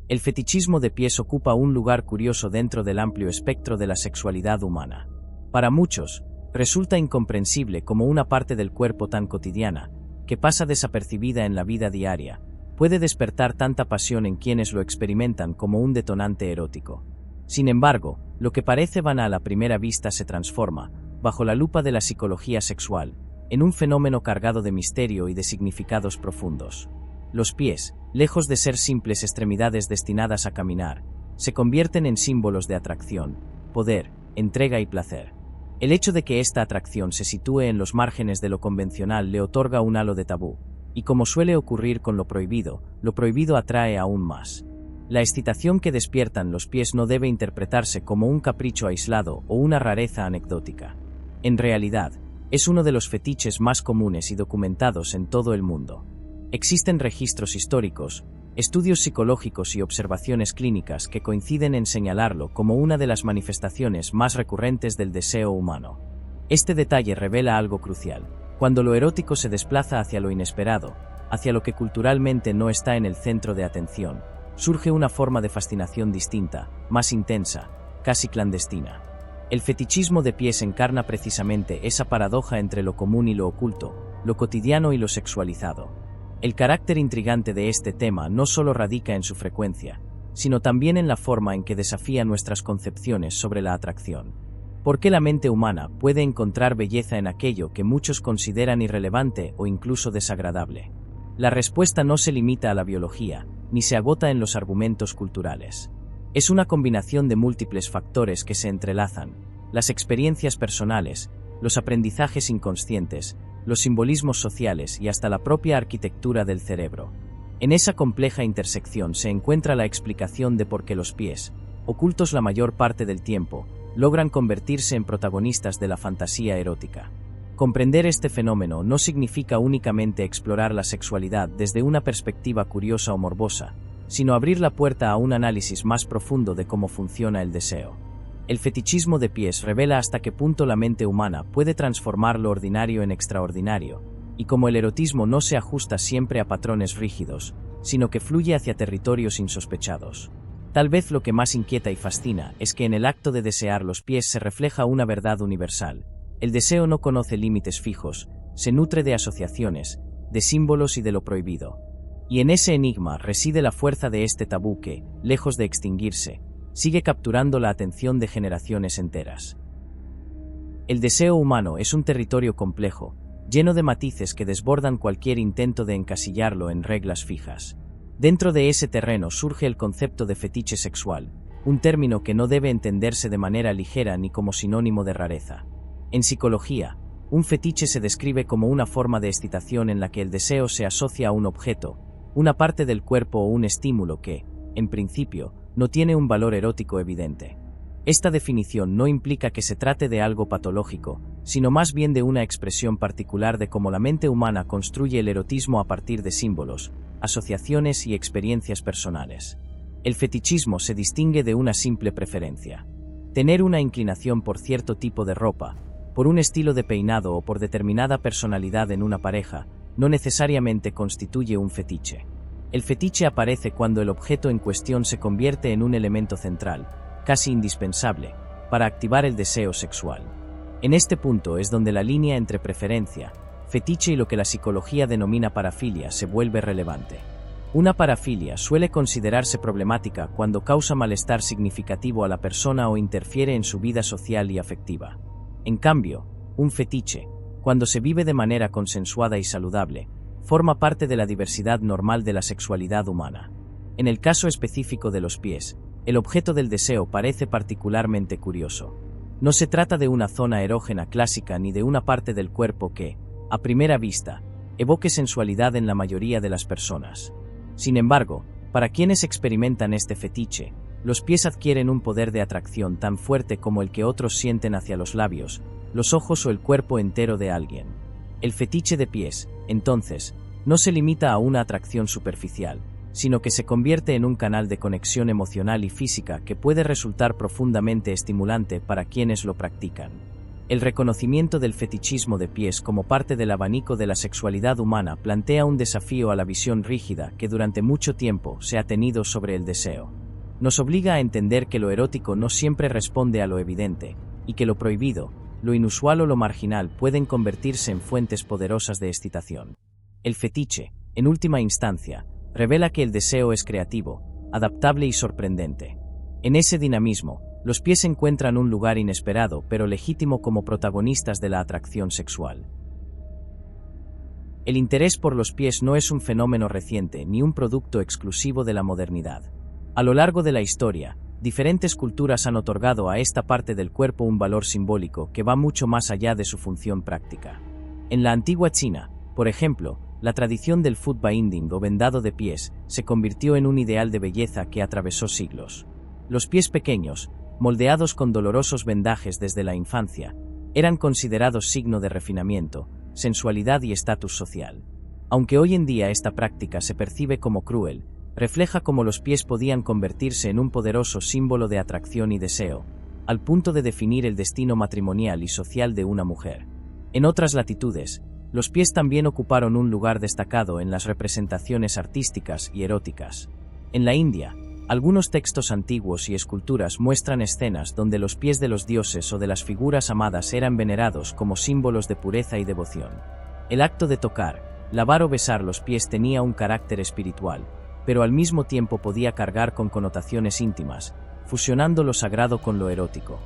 El fetichismo de pies ocupa un lugar curioso dentro del amplio espectro de la sexualidad humana. Para muchos, resulta incomprensible cómo una parte del cuerpo tan cotidiana, que pasa desapercibida en la vida diaria, puede despertar tanta pasión en quienes lo experimentan como un detonante erótico. Sin embargo, lo que parece banal a primera vista se transforma, bajo la lupa de la psicología sexual, en un fenómeno cargado de misterio y de significados profundos. Los pies, lejos de ser simples extremidades destinadas a caminar, se convierten en símbolos de atracción, poder, entrega y placer. El hecho de que esta atracción se sitúe en los márgenes de lo convencional le otorga un halo de tabú, y como suele ocurrir con lo prohibido atrae aún más. La excitación que despiertan los pies no debe interpretarse como un capricho aislado o una rareza anecdótica. En realidad, es uno de los fetiches más comunes y documentados en todo el mundo. Existen registros históricos, estudios psicológicos y observaciones clínicas que coinciden en señalarlo como una de las manifestaciones más recurrentes del deseo humano. Este detalle revela algo crucial. Cuando lo erótico se desplaza hacia lo inesperado, hacia lo que culturalmente no está en el centro de atención, surge una forma de fascinación distinta, más intensa, casi clandestina. El fetichismo de pies encarna precisamente esa paradoja entre lo común y lo oculto, lo cotidiano y lo sexualizado. El carácter intrigante de este tema no solo radica en su frecuencia, sino también en la forma en que desafía nuestras concepciones sobre la atracción. ¿Por qué la mente humana puede encontrar belleza en aquello que muchos consideran irrelevante o incluso desagradable? La respuesta no se limita a la biología, ni se agota en los argumentos culturales. Es una combinación de múltiples factores que se entrelazan: las experiencias personales, los aprendizajes inconscientes, los simbolismos sociales y hasta la propia arquitectura del cerebro. En esa compleja intersección se encuentra la explicación de por qué los pies, ocultos la mayor parte del tiempo, logran convertirse en protagonistas de la fantasía erótica. Comprender este fenómeno no significa únicamente explorar la sexualidad desde una perspectiva curiosa o morbosa, sino abrir la puerta a un análisis más profundo de cómo funciona el deseo. El fetichismo de pies revela hasta qué punto la mente humana puede transformar lo ordinario en extraordinario, y cómo el erotismo no se ajusta siempre a patrones rígidos, sino que fluye hacia territorios insospechados. Tal vez lo que más inquieta y fascina es que en el acto de desear los pies se refleja una verdad universal. El deseo no conoce límites fijos, se nutre de asociaciones, de símbolos y de lo prohibido. Y en ese enigma reside la fuerza de este tabú que, lejos de extinguirse, sigue capturando la atención de generaciones enteras. El deseo humano es un territorio complejo, lleno de matices que desbordan cualquier intento de encasillarlo en reglas fijas. Dentro de ese terreno surge el concepto de fetiche sexual, un término que no debe entenderse de manera ligera ni como sinónimo de rareza. En psicología, un fetiche se describe como una forma de excitación en la que el deseo se asocia a un objeto, una parte del cuerpo o un estímulo que, en principio, no tiene un valor erótico evidente. Esta definición no implica que se trate de algo patológico, sino más bien de una expresión particular de cómo la mente humana construye el erotismo a partir de símbolos, asociaciones y experiencias personales. El fetichismo se distingue de una simple preferencia. Tener una inclinación por cierto tipo de ropa, por un estilo de peinado o por determinada personalidad en una pareja, no necesariamente constituye un fetiche. El fetiche aparece cuando el objeto en cuestión se convierte en un elemento central, casi indispensable, para activar el deseo sexual. En este punto es donde la línea entre preferencia, fetiche y lo que la psicología denomina parafilia se vuelve relevante. Una parafilia suele considerarse problemática cuando causa malestar significativo a la persona o interfiere en su vida social y afectiva. En cambio, un fetiche, cuando se vive de manera consensuada y saludable, forma parte de la diversidad normal de la sexualidad humana. En el caso específico de los pies, el objeto del deseo parece particularmente curioso. No se trata de una zona erógena clásica ni de una parte del cuerpo que, a primera vista, evoque sensualidad en la mayoría de las personas. Sin embargo, para quienes experimentan este fetiche, los pies adquieren un poder de atracción tan fuerte como el que otros sienten hacia los labios, los ojos o el cuerpo entero de alguien. El fetiche de pies, entonces, no se limita a una atracción superficial, sino que se convierte en un canal de conexión emocional y física que puede resultar profundamente estimulante para quienes lo practican. El reconocimiento del fetichismo de pies como parte del abanico de la sexualidad humana plantea un desafío a la visión rígida que durante mucho tiempo se ha tenido sobre el deseo. Nos obliga a entender que lo erótico no siempre responde a lo evidente, y que lo prohibido, lo inusual o lo marginal pueden convertirse en fuentes poderosas de excitación. El fetiche, en última instancia, revela que el deseo es creativo, adaptable y sorprendente. En ese dinamismo, los pies encuentran un lugar inesperado pero legítimo como protagonistas de la atracción sexual. El interés por los pies no es un fenómeno reciente ni un producto exclusivo de la modernidad. A lo largo de la historia, diferentes culturas han otorgado a esta parte del cuerpo un valor simbólico que va mucho más allá de su función práctica. En la antigua China, por ejemplo, la tradición del foot binding o vendado de pies se convirtió en un ideal de belleza que atravesó siglos. Los pies pequeños, moldeados con dolorosos vendajes desde la infancia, eran considerados signo de refinamiento, sensualidad y estatus social. Aunque hoy en día esta práctica se percibe como cruel, refleja cómo los pies podían convertirse en un poderoso símbolo de atracción y deseo, al punto de definir el destino matrimonial y social de una mujer. En otras latitudes, los pies también ocuparon un lugar destacado en las representaciones artísticas y eróticas. En la India, algunos textos antiguos y esculturas muestran escenas donde los pies de los dioses o de las figuras amadas eran venerados como símbolos de pureza y devoción. El acto de tocar, lavar o besar los pies tenía un carácter espiritual, pero al mismo tiempo podía cargar con connotaciones íntimas, fusionando lo sagrado con lo erótico.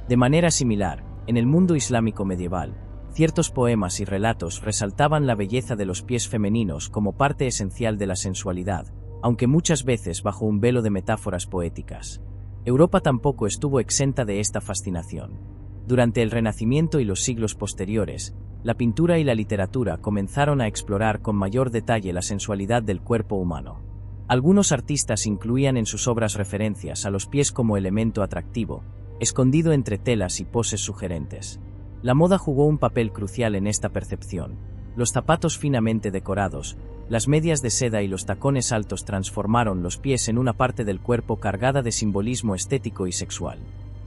De manera similar, en el mundo islámico medieval, ciertos poemas y relatos resaltaban la belleza de los pies femeninos como parte esencial de la sensualidad, aunque muchas veces bajo un velo de metáforas poéticas. Europa tampoco estuvo exenta de esta fascinación. Durante el Renacimiento y los siglos posteriores, la pintura y la literatura comenzaron a explorar con mayor detalle la sensualidad del cuerpo humano. Algunos artistas incluían en sus obras referencias a los pies como elemento atractivo, escondido entre telas y poses sugerentes. La moda jugó un papel crucial en esta percepción. Los zapatos finamente decorados, las medias de seda y los tacones altos transformaron los pies en una parte del cuerpo cargada de simbolismo estético y sexual.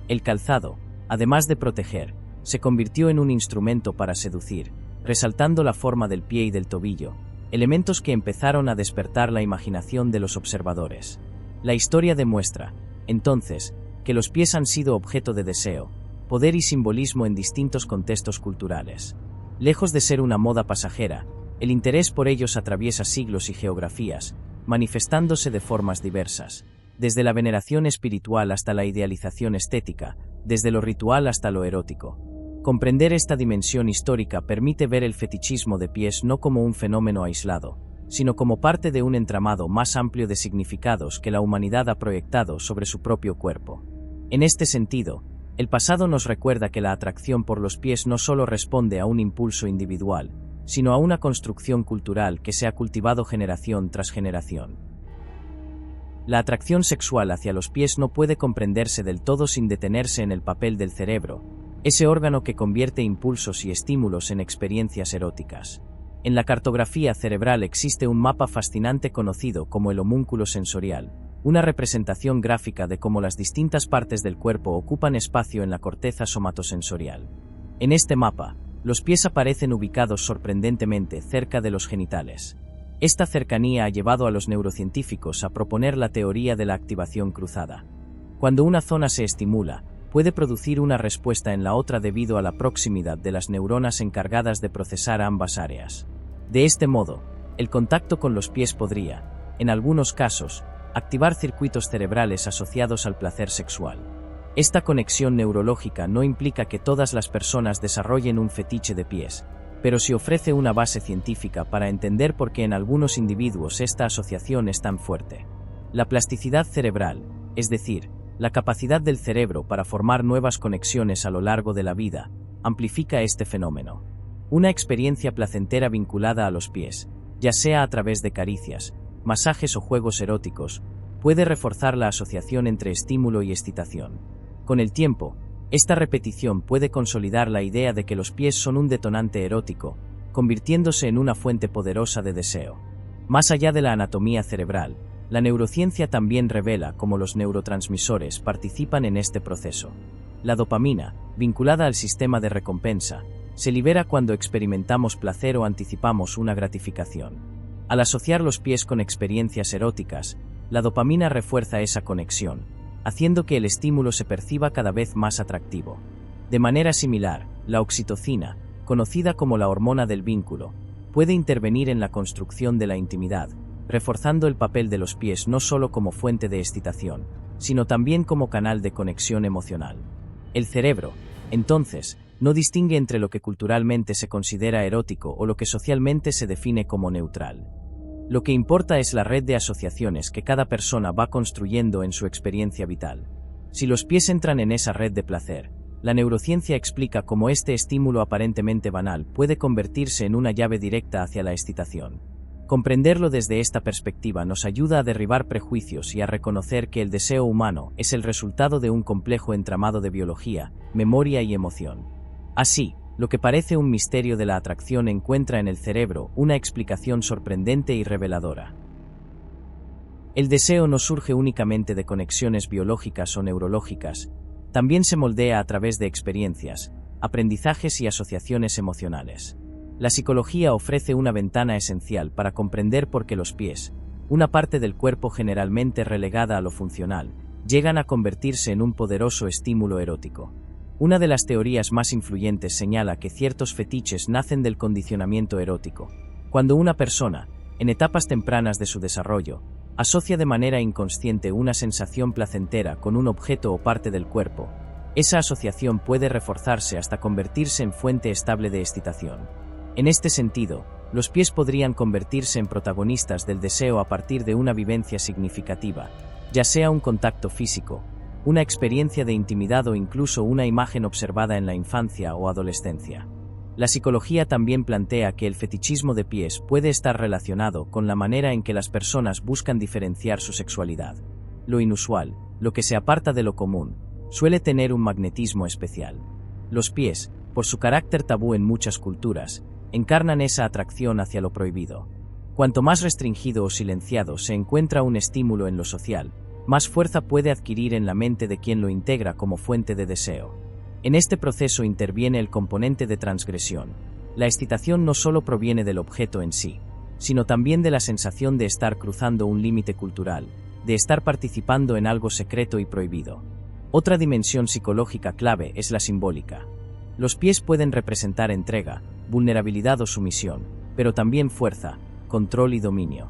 El calzado, además de proteger, se convirtió en un instrumento para seducir, resaltando la forma del pie y del tobillo, elementos que empezaron a despertar la imaginación de los observadores. La historia demuestra, entonces, que los pies han sido objeto de deseo, poder y simbolismo en distintos contextos culturales. Lejos de ser una moda pasajera, el interés por ellos atraviesa siglos y geografías, manifestándose de formas diversas, desde la veneración espiritual hasta la idealización estética, desde lo ritual hasta lo erótico. Comprender esta dimensión histórica permite ver el fetichismo de pies no como un fenómeno aislado, sino como parte de un entramado más amplio de significados que la humanidad ha proyectado sobre su propio cuerpo. En este sentido, el pasado nos recuerda que la atracción por los pies no solo responde a un impulso individual, sino a una construcción cultural que se ha cultivado generación tras generación. La atracción sexual hacia los pies no puede comprenderse del todo sin detenerse en el papel del cerebro, ese órgano que convierte impulsos y estímulos en experiencias eróticas. En la cartografía cerebral existe un mapa fascinante conocido como el homúnculo sensorial, una representación gráfica de cómo las distintas partes del cuerpo ocupan espacio en la corteza somatosensorial. En este mapa, los pies aparecen ubicados sorprendentemente cerca de los genitales. Esta cercanía ha llevado a los neurocientíficos a proponer la teoría de la activación cruzada. Cuando una zona se estimula, puede producir una respuesta en la otra debido a la proximidad de las neuronas encargadas de procesar ambas áreas. De este modo, el contacto con los pies podría, en algunos casos, activar circuitos cerebrales asociados al placer sexual. Esta conexión neurológica no implica que todas las personas desarrollen un fetiche de pies, pero sí ofrece una base científica para entender por qué en algunos individuos esta asociación es tan fuerte. La plasticidad cerebral, es decir, la capacidad del cerebro para formar nuevas conexiones a lo largo de la vida, amplifica este fenómeno. Una experiencia placentera vinculada a los pies, ya sea a través de caricias, masajes o juegos eróticos, puede reforzar la asociación entre estímulo y excitación. Con el tiempo, esta repetición puede consolidar la idea de que los pies son un detonante erótico, convirtiéndose en una fuente poderosa de deseo. Más allá de la anatomía cerebral, la neurociencia también revela cómo los neurotransmisores participan en este proceso. La dopamina, vinculada al sistema de recompensa, se libera cuando experimentamos placer o anticipamos una gratificación. Al asociar los pies con experiencias eróticas, la dopamina refuerza esa conexión, haciendo que el estímulo se perciba cada vez más atractivo. De manera similar, la oxitocina, conocida como la hormona del vínculo, puede intervenir en la construcción de la intimidad, reforzando el papel de los pies no solo como fuente de excitación, sino también como canal de conexión emocional. El cerebro, entonces, no distingue entre lo que culturalmente se considera erótico o lo que socialmente se define como neutral. Lo que importa es la red de asociaciones que cada persona va construyendo en su experiencia vital. Si los pies entran en esa red de placer, la neurociencia explica cómo este estímulo aparentemente banal puede convertirse en una llave directa hacia la excitación. Comprenderlo desde esta perspectiva nos ayuda a derribar prejuicios y a reconocer que el deseo humano es el resultado de un complejo entramado de biología, memoria y emoción. Así, lo que parece un misterio de la atracción encuentra en el cerebro una explicación sorprendente y reveladora. El deseo no surge únicamente de conexiones biológicas o neurológicas, también se moldea a través de experiencias, aprendizajes y asociaciones emocionales. La psicología ofrece una ventana esencial para comprender por qué los pies, una parte del cuerpo generalmente relegada a lo funcional, llegan a convertirse en un poderoso estímulo erótico. Una de las teorías más influyentes señala que ciertos fetiches nacen del condicionamiento erótico. Cuando una persona, en etapas tempranas de su desarrollo, asocia de manera inconsciente una sensación placentera con un objeto o parte del cuerpo, esa asociación puede reforzarse hasta convertirse en fuente estable de excitación. En este sentido, los pies podrían convertirse en protagonistas del deseo a partir de una vivencia significativa, ya sea un contacto físico, una experiencia de intimidad o incluso una imagen observada en la infancia o adolescencia. La psicología también plantea que el fetichismo de pies puede estar relacionado con la manera en que las personas buscan diferenciar su sexualidad. Lo inusual, lo que se aparta de lo común, suele tener un magnetismo especial. Los pies, por su carácter tabú en muchas culturas, encarnan esa atracción hacia lo prohibido. Cuanto más restringido o silenciado se encuentra un estímulo en lo social, más fuerza puede adquirir en la mente de quien lo integra como fuente de deseo. En este proceso interviene el componente de transgresión. La excitación no solo proviene del objeto en sí, sino también de la sensación de estar cruzando un límite cultural, de estar participando en algo secreto y prohibido. Otra dimensión psicológica clave es la simbólica. Los pies pueden representar entrega, vulnerabilidad o sumisión, pero también fuerza, control y dominio.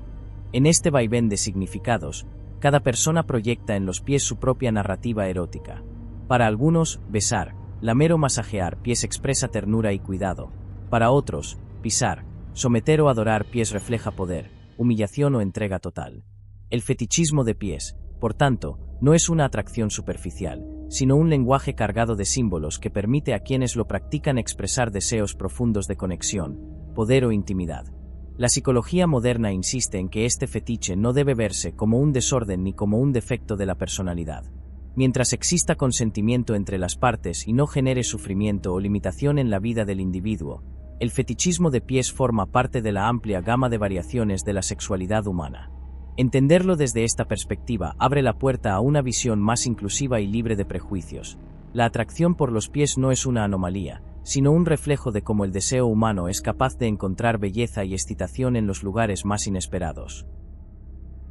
En este vaivén de significados, cada persona proyecta en los pies su propia narrativa erótica. Para algunos, besar, lamer o masajear pies expresa ternura y cuidado. Para otros, pisar, someter o adorar pies refleja poder, humillación o entrega total. El fetichismo de pies, por tanto, no es una atracción superficial, sino un lenguaje cargado de símbolos que permite a quienes lo practican expresar deseos profundos de conexión, poder o intimidad. La psicología moderna insiste en que este fetiche no debe verse como un desorden ni como un defecto de la personalidad. Mientras exista consentimiento entre las partes y no genere sufrimiento o limitación en la vida del individuo, el fetichismo de pies forma parte de la amplia gama de variaciones de la sexualidad humana. Entenderlo desde esta perspectiva abre la puerta a una visión más inclusiva y libre de prejuicios. La atracción por los pies no es una anomalía, sino un reflejo de cómo el deseo humano es capaz de encontrar belleza y excitación en los lugares más inesperados.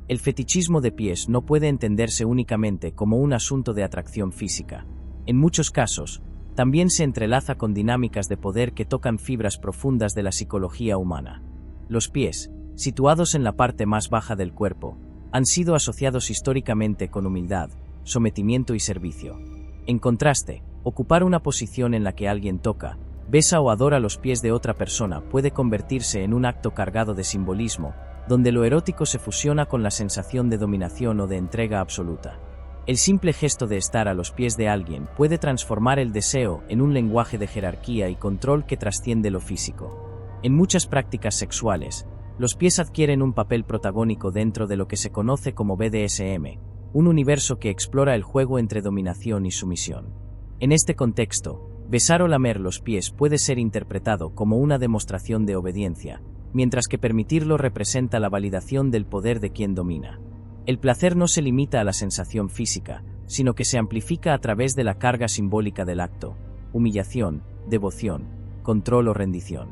El fetichismo de pies no puede entenderse únicamente como un asunto de atracción física. En muchos casos, también se entrelaza con dinámicas de poder que tocan fibras profundas de la psicología humana. Los pies, situados en la parte más baja del cuerpo, han sido asociados históricamente con humildad, sometimiento y servicio. En contraste, ocupar una posición en la que alguien toca, besa o adora los pies de otra persona puede convertirse en un acto cargado de simbolismo, donde lo erótico se fusiona con la sensación de dominación o de entrega absoluta. El simple gesto de estar a los pies de alguien puede transformar el deseo en un lenguaje de jerarquía y control que trasciende lo físico. En muchas prácticas sexuales, los pies adquieren un papel protagónico dentro de lo que se conoce como BDSM, un universo que explora el juego entre dominación y sumisión. En este contexto, besar o lamer los pies puede ser interpretado como una demostración de obediencia, mientras que permitirlo representa la validación del poder de quien domina. El placer no se limita a la sensación física, sino que se amplifica a través de la carga simbólica del acto, humillación, devoción, control o rendición.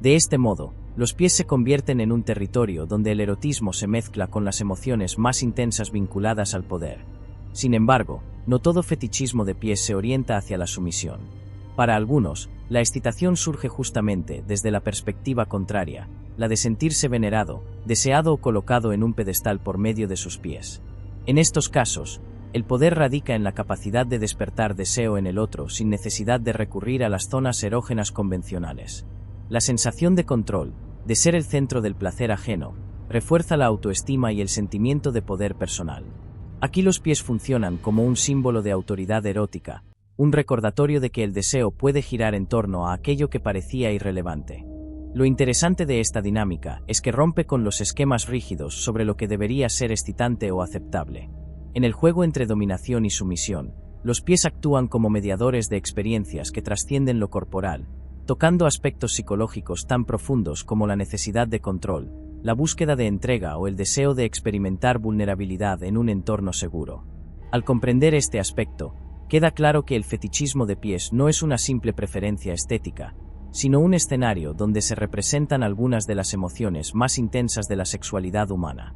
De este modo, los pies se convierten en un territorio donde el erotismo se mezcla con las emociones más intensas vinculadas al poder. Sin embargo, no todo fetichismo de pies se orienta hacia la sumisión. Para algunos, la excitación surge justamente desde la perspectiva contraria, la de sentirse venerado, deseado o colocado en un pedestal por medio de sus pies. En estos casos, el poder radica en la capacidad de despertar deseo en el otro sin necesidad de recurrir a las zonas erógenas convencionales. La sensación de control, de ser el centro del placer ajeno, refuerza la autoestima y el sentimiento de poder personal. Aquí los pies funcionan como un símbolo de autoridad erótica, un recordatorio de que el deseo puede girar en torno a aquello que parecía irrelevante. Lo interesante de esta dinámica es que rompe con los esquemas rígidos sobre lo que debería ser excitante o aceptable. En el juego entre dominación y sumisión, los pies actúan como mediadores de experiencias que trascienden lo corporal, tocando aspectos psicológicos tan profundos como la necesidad de control, la búsqueda de entrega o el deseo de experimentar vulnerabilidad en un entorno seguro. Al comprender este aspecto, queda claro que el fetichismo de pies no es una simple preferencia estética, sino un escenario donde se representan algunas de las emociones más intensas de la sexualidad humana.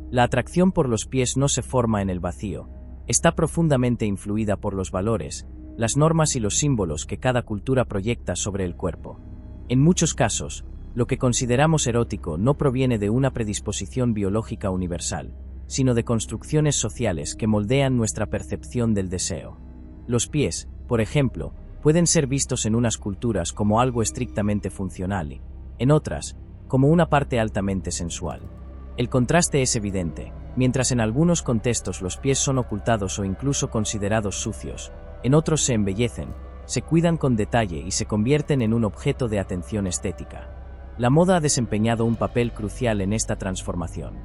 La atracción por los pies no se forma en el vacío, está profundamente influida por los valores, las normas y los símbolos que cada cultura proyecta sobre el cuerpo. En muchos casos, lo que consideramos erótico no proviene de una predisposición biológica universal, sino de construcciones sociales que moldean nuestra percepción del deseo. Los pies, por ejemplo, pueden ser vistos en unas culturas como algo estrictamente funcional y, en otras, como una parte altamente sensual. El contraste es evidente, mientras en algunos contextos los pies son ocultados o incluso considerados sucios, en otros se embellecen, se cuidan con detalle y se convierten en un objeto de atención estética. La moda ha desempeñado un papel crucial en esta transformación.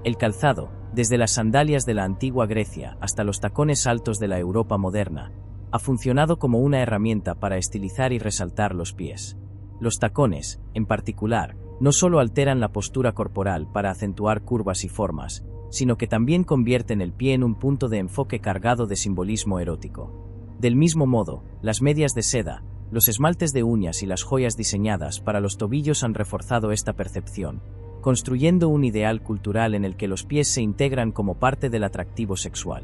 El calzado, desde las sandalias de la antigua Grecia hasta los tacones altos de la Europa moderna, ha funcionado como una herramienta para estilizar y resaltar los pies. Los tacones, en particular, no solo alteran la postura corporal para acentuar curvas y formas, sino que también convierten el pie en un punto de enfoque cargado de simbolismo erótico. Del mismo modo, las medias de seda, los esmaltes de uñas y las joyas diseñadas para los tobillos han reforzado esta percepción, construyendo un ideal cultural en el que los pies se integran como parte del atractivo sexual.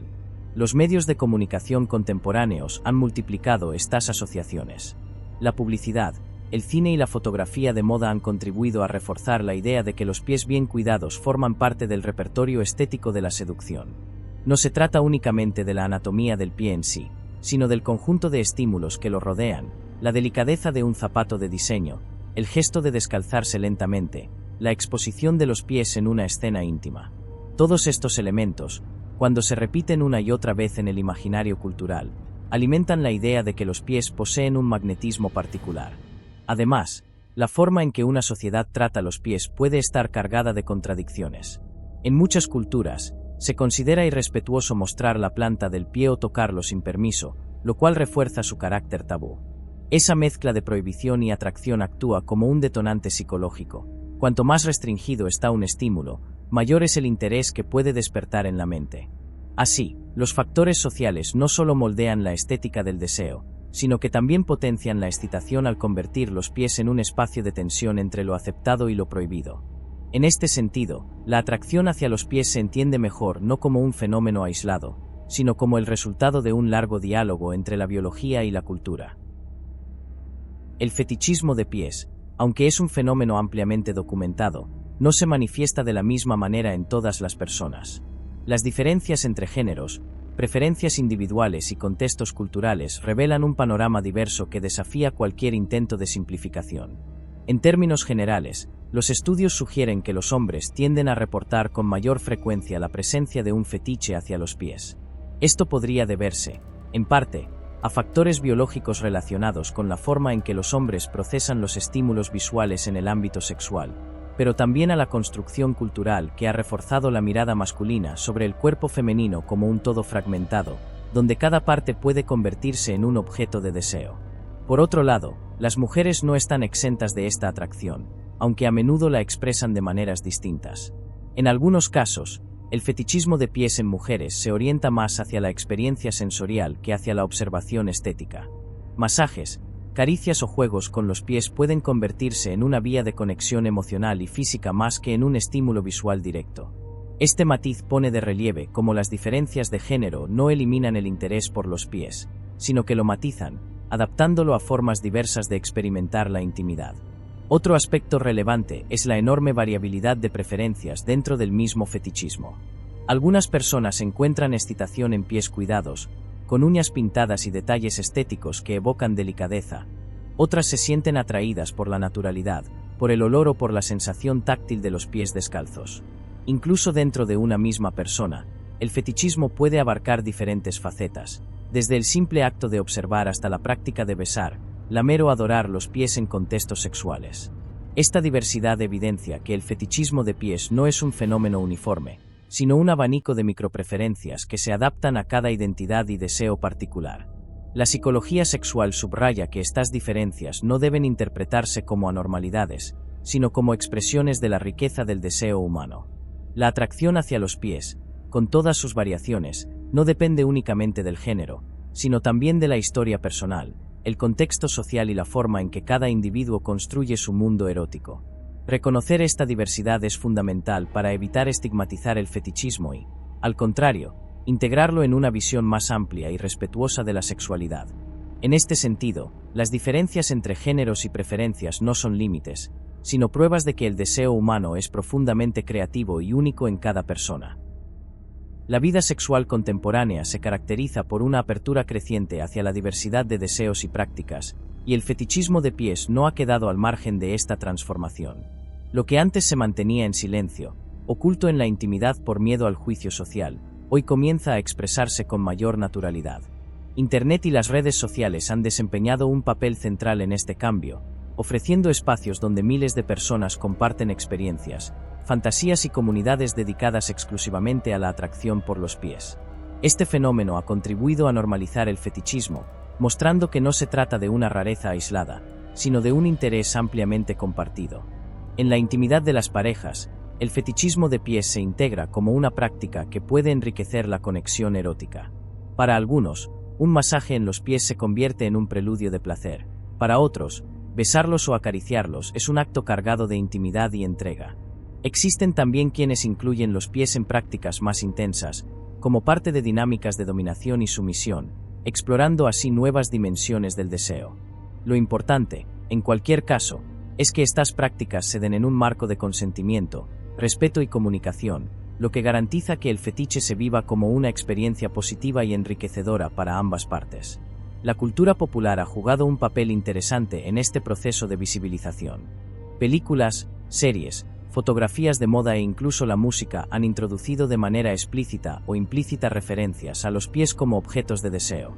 Los medios de comunicación contemporáneos han multiplicado estas asociaciones. La publicidad, el cine y la fotografía de moda han contribuido a reforzar la idea de que los pies bien cuidados forman parte del repertorio estético de la seducción. No se trata únicamente de la anatomía del pie en sí, sino del conjunto de estímulos que lo rodean, la delicadeza de un zapato de diseño, el gesto de descalzarse lentamente, la exposición de los pies en una escena íntima. Todos estos elementos, cuando se repiten una y otra vez en el imaginario cultural, alimentan la idea de que los pies poseen un magnetismo particular. Además, la forma en que una sociedad trata los pies puede estar cargada de contradicciones. En muchas culturas, se considera irrespetuoso mostrar la planta del pie o tocarlo sin permiso, lo cual refuerza su carácter tabú. Esa mezcla de prohibición y atracción actúa como un detonante psicológico. Cuanto más restringido está un estímulo, mayor es el interés que puede despertar en la mente. Así, los factores sociales no solo moldean la estética del deseo, sino que también potencian la excitación al convertir los pies en un espacio de tensión entre lo aceptado y lo prohibido. En este sentido, la atracción hacia los pies se entiende mejor no como un fenómeno aislado, sino como el resultado de un largo diálogo entre la biología y la cultura. El fetichismo de pies, aunque es un fenómeno ampliamente documentado, no se manifiesta de la misma manera en todas las personas. Las diferencias entre géneros, preferencias individuales y contextos culturales revelan un panorama diverso que desafía cualquier intento de simplificación. En términos generales, los estudios sugieren que los hombres tienden a reportar con mayor frecuencia la presencia de un fetiche hacia los pies. Esto podría deberse, en parte, a factores biológicos relacionados con la forma en que los hombres procesan los estímulos visuales en el ámbito sexual, pero también a la construcción cultural que ha reforzado la mirada masculina sobre el cuerpo femenino como un todo fragmentado, donde cada parte puede convertirse en un objeto de deseo. Por otro lado, las mujeres no están exentas de esta atracción, aunque a menudo la expresan de maneras distintas. En algunos casos, El fetichismo de pies en mujeres se orienta más hacia la experiencia sensorial que hacia la observación estética. Masajes, caricias o juegos con los pies pueden convertirse en una vía de conexión emocional y física más que en un estímulo visual directo. Este matiz pone de relieve cómo las diferencias de género no eliminan el interés por los pies, sino que lo matizan, adaptándolo a formas diversas de experimentar la intimidad. Otro aspecto relevante es la enorme variabilidad de preferencias dentro del mismo fetichismo. Algunas personas encuentran excitación en pies cuidados, con uñas pintadas y detalles estéticos que evocan delicadeza. Otras se sienten atraídas por la naturalidad, por el olor o por la sensación táctil de los pies descalzos. Incluso dentro de una misma persona, el fetichismo puede abarcar diferentes facetas, desde el simple acto de observar hasta la práctica de besar, lamer o adorar los pies en contextos sexuales. Esta diversidad evidencia que el fetichismo de pies no es un fenómeno uniforme, sino un abanico de micropreferencias que se adaptan a cada identidad y deseo particular. La psicología sexual subraya que estas diferencias no deben interpretarse como anormalidades, sino como expresiones de la riqueza del deseo humano. La atracción hacia los pies, con todas sus variaciones, no depende únicamente del género, sino también de la historia personal, el contexto social y la forma en que cada individuo construye su mundo erótico. Reconocer esta diversidad es fundamental para evitar estigmatizar el fetichismo y, al contrario, integrarlo en una visión más amplia y respetuosa de la sexualidad. En este sentido, las diferencias entre géneros y preferencias no son límites, sino pruebas de que el deseo humano es profundamente creativo y único en cada persona. La vida sexual contemporánea se caracteriza por una apertura creciente hacia la diversidad de deseos y prácticas, y el fetichismo de pies no ha quedado al margen de esta transformación. Lo que antes se mantenía en silencio, oculto en la intimidad por miedo al juicio social, hoy comienza a expresarse con mayor naturalidad. Internet y las redes sociales han desempeñado un papel central en este cambio, ofreciendo espacios donde miles de personas comparten experiencias, fantasías y comunidades dedicadas exclusivamente a la atracción por los pies. Este fenómeno ha contribuido a normalizar el fetichismo, mostrando que no se trata de una rareza aislada, sino de un interés ampliamente compartido. En la intimidad de las parejas, el fetichismo de pies se integra como una práctica que puede enriquecer la conexión erótica. Para algunos, un masaje en los pies se convierte en un preludio de placer. Para otros, besarlos o acariciarlos es un acto cargado de intimidad y entrega. Existen también quienes incluyen los pies en prácticas más intensas, como parte de dinámicas de dominación y sumisión, explorando así nuevas dimensiones del deseo. Lo importante, en cualquier caso, es que estas prácticas se den en un marco de consentimiento, respeto y comunicación, lo que garantiza que el fetiche se viva como una experiencia positiva y enriquecedora para ambas partes. La cultura popular ha jugado un papel interesante en este proceso de visibilización. Películas, series, fotografías de moda e incluso la música han introducido de manera explícita o implícita referencias a los pies como objetos de deseo.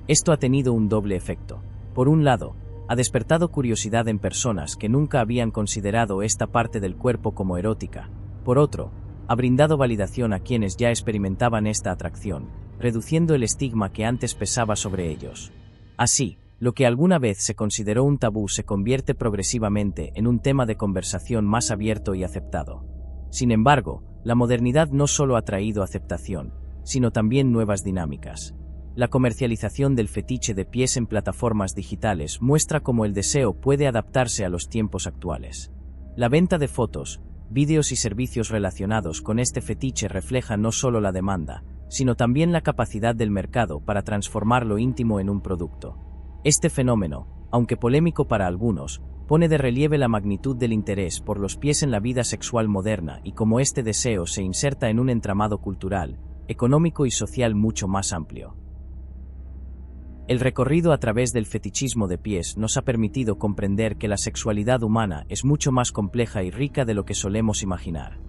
Esto ha tenido un doble efecto. Por un lado, ha despertado curiosidad en personas que nunca habían considerado esta parte del cuerpo como erótica. Por otro, ha brindado validación a quienes ya experimentaban esta atracción, reduciendo el estigma que antes pesaba sobre ellos. Así, lo que alguna vez se consideró un tabú se convierte progresivamente en un tema de conversación más abierto y aceptado. Sin embargo, la modernidad no solo ha traído aceptación, sino también nuevas dinámicas. La comercialización del fetiche de pies en plataformas digitales muestra cómo el deseo puede adaptarse a los tiempos actuales. La venta de fotos, vídeos y servicios relacionados con este fetiche refleja no solo la demanda, sino también la capacidad del mercado para transformar lo íntimo en un producto. Este fenómeno, aunque polémico para algunos, pone de relieve la magnitud del interés por los pies en la vida sexual moderna y cómo este deseo se inserta en un entramado cultural, económico y social mucho más amplio. El recorrido a través del fetichismo de pies nos ha permitido comprender que la sexualidad humana es mucho más compleja y rica de lo que solemos imaginar.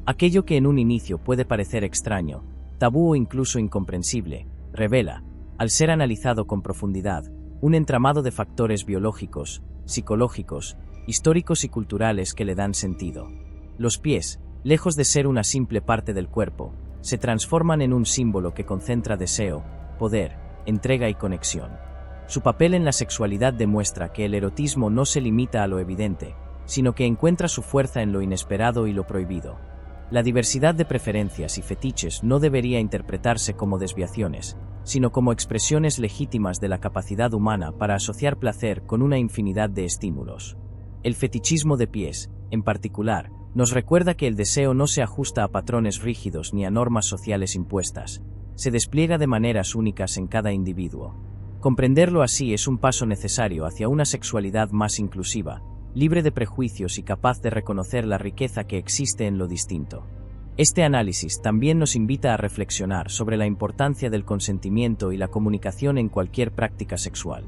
Aquello que en un inicio puede parecer extraño, tabú o incluso incomprensible, revela, al ser analizado con profundidad, un entramado de factores biológicos, psicológicos, históricos y culturales que le dan sentido. Los pies, lejos de ser una simple parte del cuerpo, se transforman en un símbolo que concentra deseo, poder, entrega y conexión. Su papel en la sexualidad demuestra que el erotismo no se limita a lo evidente, sino que encuentra su fuerza en lo inesperado y lo prohibido. La diversidad de preferencias y fetiches no debería interpretarse como desviaciones, sino como expresiones legítimas de la capacidad humana para asociar placer con una infinidad de estímulos. El fetichismo de pies, en particular, nos recuerda que el deseo no se ajusta a patrones rígidos ni a normas sociales impuestas, se despliega de maneras únicas en cada individuo. Comprenderlo así es un paso necesario hacia una sexualidad más inclusiva, libre de prejuicios y capaz de reconocer la riqueza que existe en lo distinto. Este análisis también nos invita a reflexionar sobre la importancia del consentimiento y la comunicación en cualquier práctica sexual.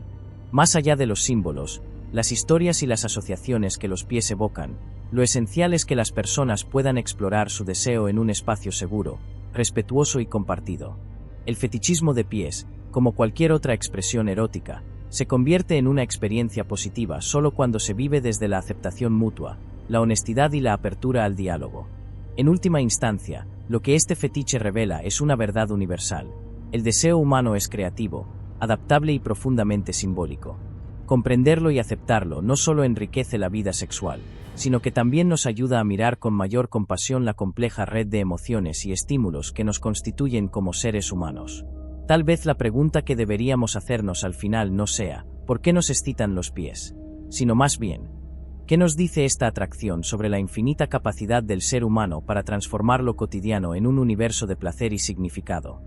Más allá de los símbolos, las historias y las asociaciones que los pies evocan, lo esencial es que las personas puedan explorar su deseo en un espacio seguro, respetuoso y compartido. El fetichismo de pies, como cualquier otra expresión erótica, se convierte en una experiencia positiva solo cuando se vive desde la aceptación mutua, la honestidad y la apertura al diálogo. En última instancia, lo que este fetiche revela es una verdad universal. El deseo humano es creativo, adaptable y profundamente simbólico. Comprenderlo y aceptarlo no solo enriquece la vida sexual, sino que también nos ayuda a mirar con mayor compasión la compleja red de emociones y estímulos que nos constituyen como seres humanos. Tal vez la pregunta que deberíamos hacernos al final no sea, ¿por qué nos excitan los pies?, sino más bien, ¿qué nos dice esta atracción sobre la infinita capacidad del ser humano para transformar lo cotidiano en un universo de placer y significado?